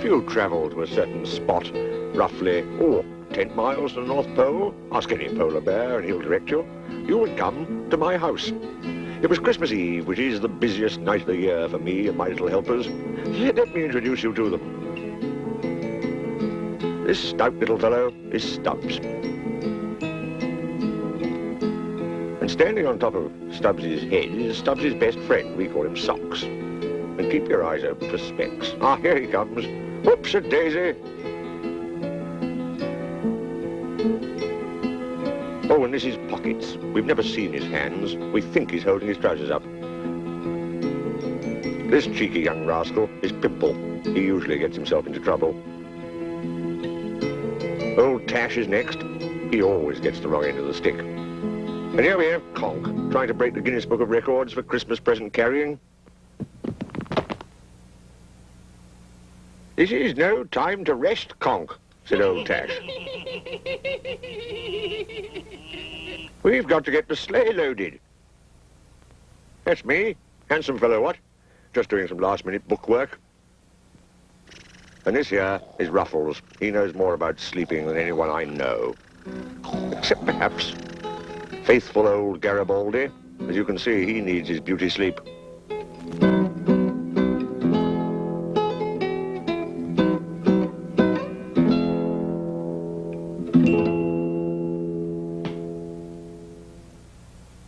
you travel to a certain spot, roughly, 10 miles to the North Pole, ask any polar bear and he'll direct you, you would come to my house. It was Christmas Eve, which is the busiest night of the year for me and my little helpers. Let me introduce you to them. This stout little fellow is Stubbs. And standing on top of Stubbs's head is Stubbs's best friend. We call him Socks. And keep your eyes open for Specs. Ah, here he comes. Whoops-a-daisy. Oh, and this is Pockets. We've never seen his hands. We think he's holding his trousers up. This cheeky young rascal is Pimple. He usually gets himself into trouble. Old Tash is next. He always gets the wrong end of the stick. And here we have Conk, trying to break the Guinness Book of Records for Christmas present carrying. This is no time to rest, Conk, said old Tash. We've got to get the sleigh loaded. That's me. Handsome fellow, what? Just doing some last-minute bookwork. And this here is Ruffles. He knows more about sleeping than anyone I know. Except perhaps faithful old Garibaldi. As you can see, he needs his beauty sleep.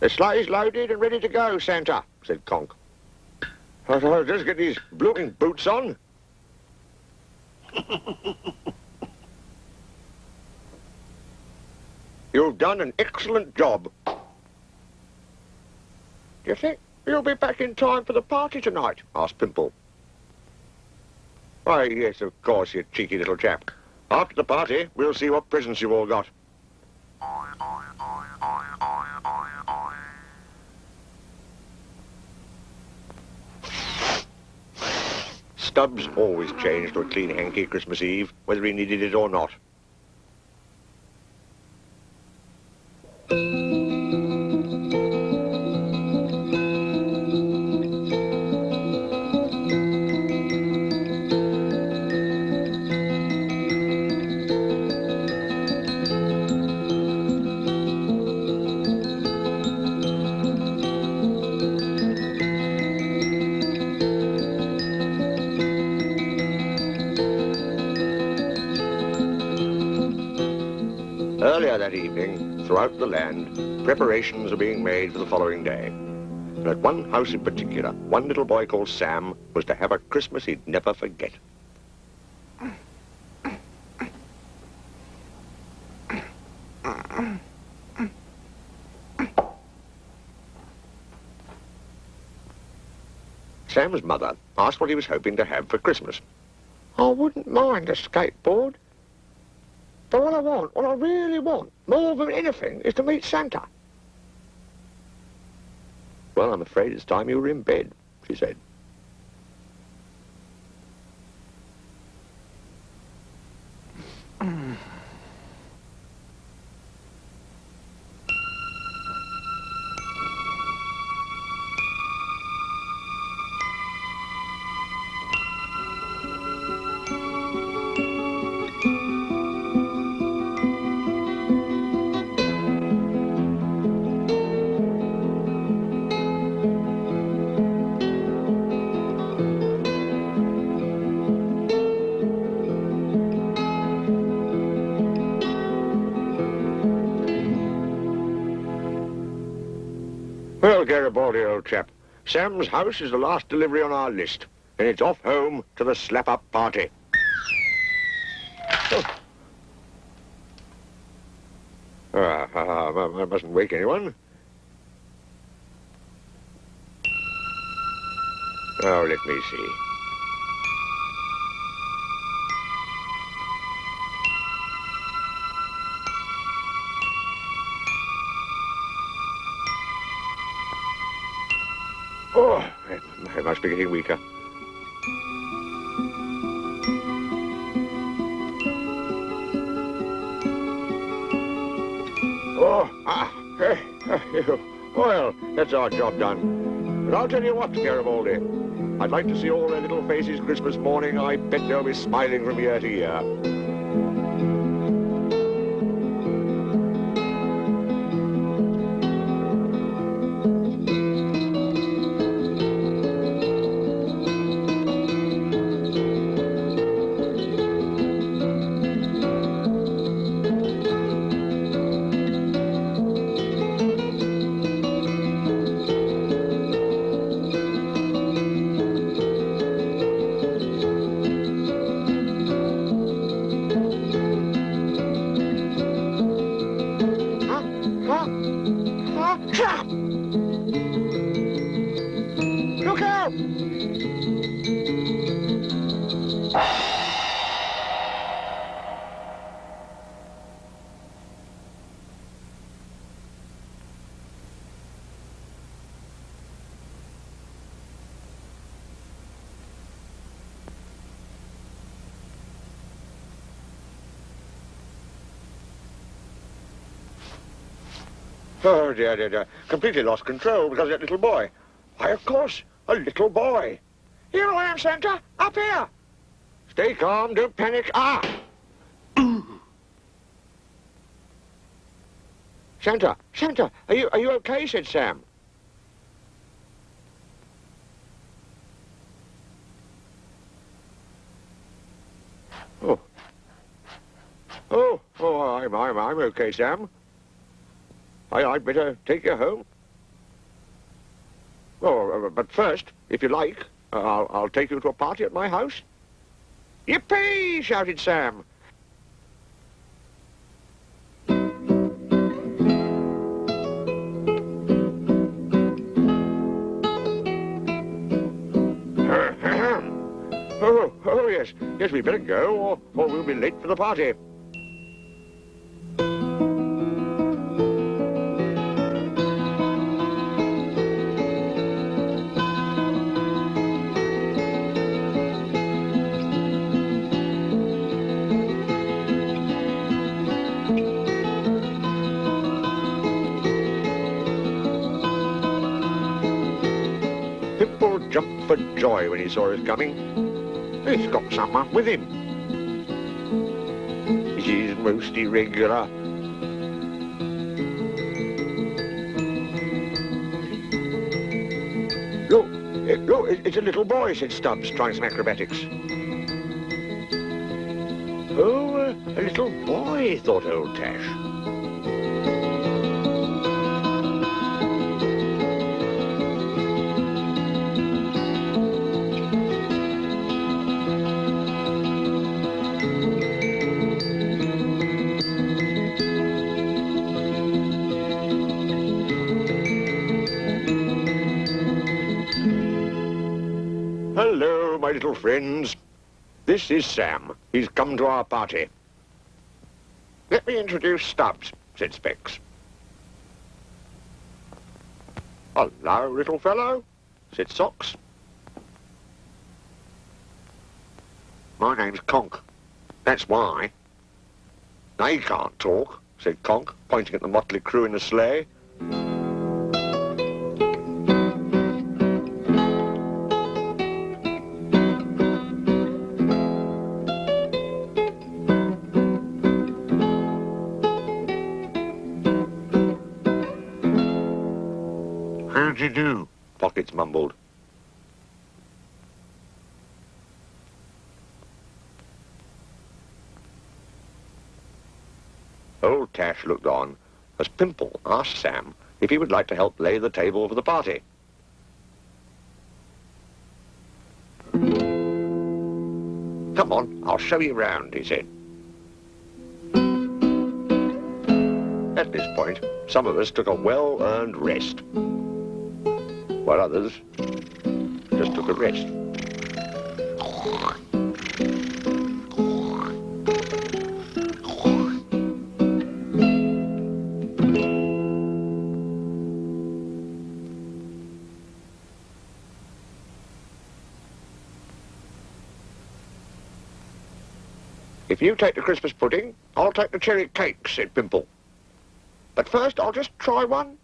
The sleigh's loaded and ready to go, Santa, said Conk. I'll just get these blooming boots on. You've done an excellent job. Do you think you'll be back in time for the party tonight? Asked Pimple. Why, yes, of course, you cheeky little chap. After the party, we'll see what presents you've all got. Stubbs always changed to a clean hanky Christmas Eve, whether he needed it or not. Earlier that evening, throughout the land, preparations were being made for the following day. And at one house in particular, one little boy called Sam was to have a Christmas he'd never forget. Sam's mother asked what he was hoping to have for Christmas. I wouldn't mind a skateboard. But what I really want, more than anything, is to meet Santa. Well, I'm afraid it's time you were in bed, she said. Well, Garibaldi, old chap, Sam's house is the last delivery on our list, and it's off home to the slap-up party. I mustn't wake anyone. Oh, let me see. Oh, I must be getting weaker. Well, that's our job done. But I'll tell you what, Garibaldi, I'd like to see all their little faces Christmas morning. I bet they'll be smiling from year to year. Look out! Oh, dear, dear, dear. Completely lost control because of that little boy. Why, of course, a little boy. Here I am, Santa. Up here. Stay calm. Don't panic. Ah! Santa, Santa, are you okay? Said Sam. Oh. I'm okay, Sam. I'd better take you home. Oh, but first, if you like, I'll take you to a party at my house. Yippee! Shouted Sam. Oh, yes. Yes, we better go, or we'll be late for the party. Pimple jumped for joy when he saw us coming. He's got someone with him. This is most irregular. Look, it's a little boy, said Stubbs, trying some acrobatics. Oh, a little boy, thought old Tash. Hello, my little friends. This is Sam. He's come to our party. Let me introduce Stubbs, said Specs. Hello, little fellow, said Socks. My name's Conk. That's why. They can't talk, said Conk, pointing at the motley crew in the sleigh. How do you do? Pockets mumbled. Old Tash looked on as Pimple asked Sam if he would like to help lay the table for the party. Come on, I'll show you round, he said. At this point, some of us took a well-earned rest, while others just took a rest. If you take the Christmas pudding, I'll take the cherry cake, said Pimple. But first, I'll just try one.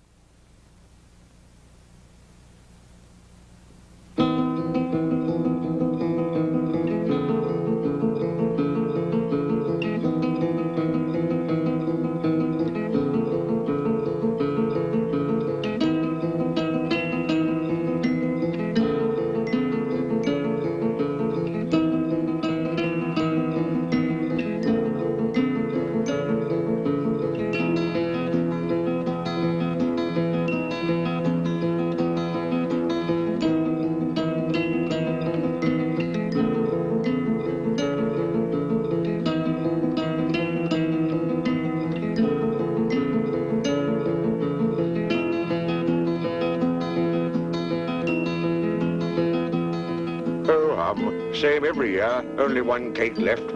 same every year, only one cake left.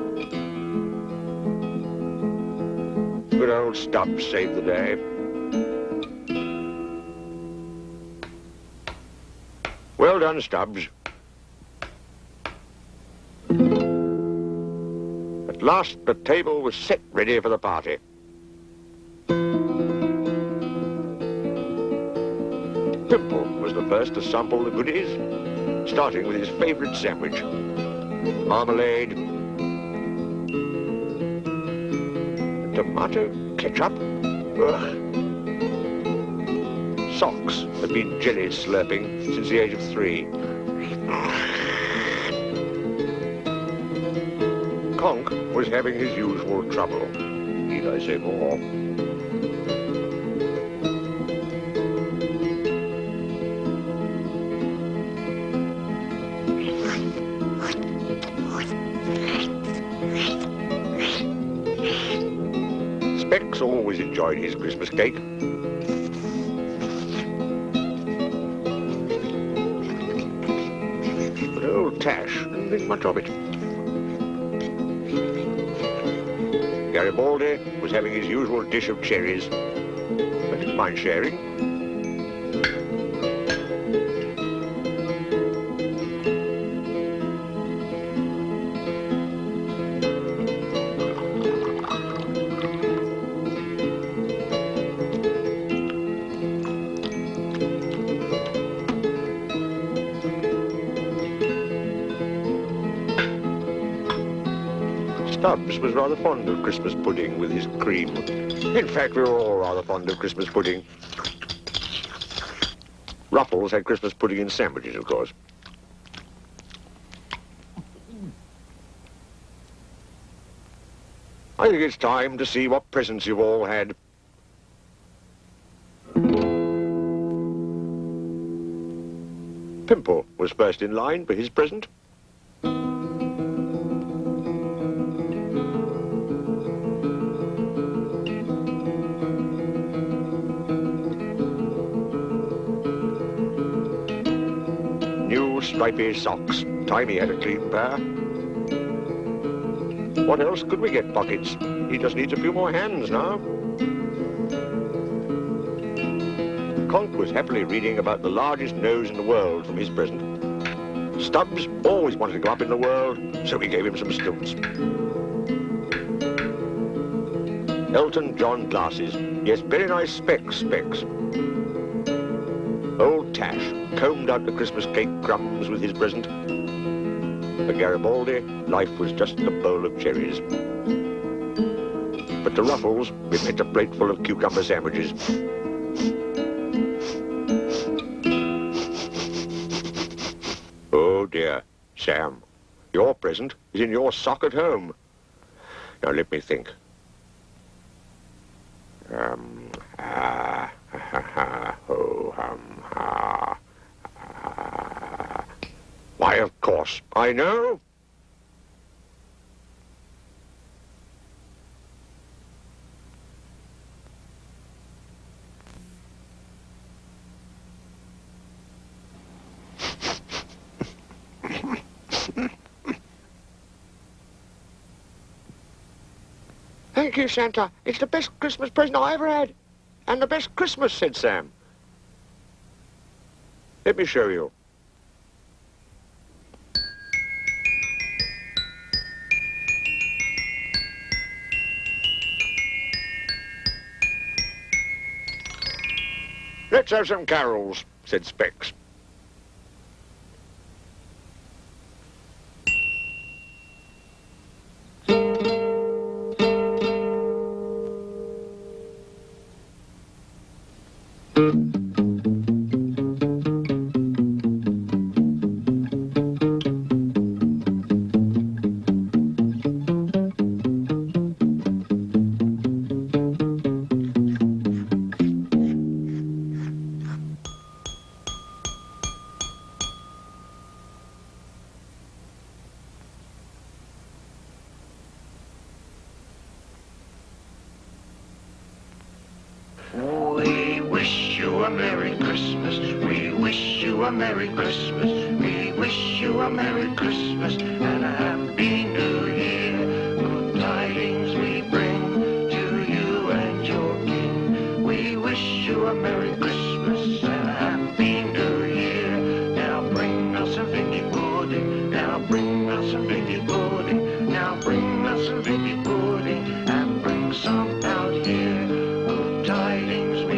Good old Stubbs saved the day. Well done, Stubbs. At last, the table was set ready for the party. Pimple was the first to sample the goodies, starting with his favourite sandwich. Marmalade, tomato ketchup. Ugh. Socks had been jelly slurping since the age of 3. Conk was having his usual trouble. Need I say more? Specs always enjoyed his Christmas cake. But old Tash didn't think much of it. Garibaldi was having his usual dish of cherries. I didn't mind sharing. Stubbs was rather fond of Christmas pudding with his cream. In fact, we were all rather fond of Christmas pudding. Ruffles had Christmas pudding in sandwiches, of course. I think it's time to see what presents you've all had. Pimple was first in line for his present. New stripy socks. Time he had a clean pair. What else could we get, Pockets? He just needs a few more hands now. Conk was happily reading about the largest nose in the world from his present. Stubbs always wanted to go up in the world, so we gave him some stilts. Elton John glasses. Yes, very nice specs. Old Tash combed out the Christmas cake crumbs with his present. For Garibaldi, life was just a bowl of cherries. But to Ruffles, we met a plate full of cucumber sandwiches. Oh dear, Sam, your present is in your sock at home. Now let me think. Why, of course, I know. Thank you, Santa. It's the best Christmas present I ever had. And the best Christmas, said Sam. Let me show you. Let's have some carols, said Specs. We wish you a Merry Christmas. We wish you a Merry Christmas. We wish you a Merry Christmas and a Happy New Year. Good tidings we bring to you and your kin. We wish you a Merry Christmas and a Happy New Year. Now bring us a figgy pudding, now bring us a figgy pudding, now bring us a figgy pudding, and bring some out here. Good tidings we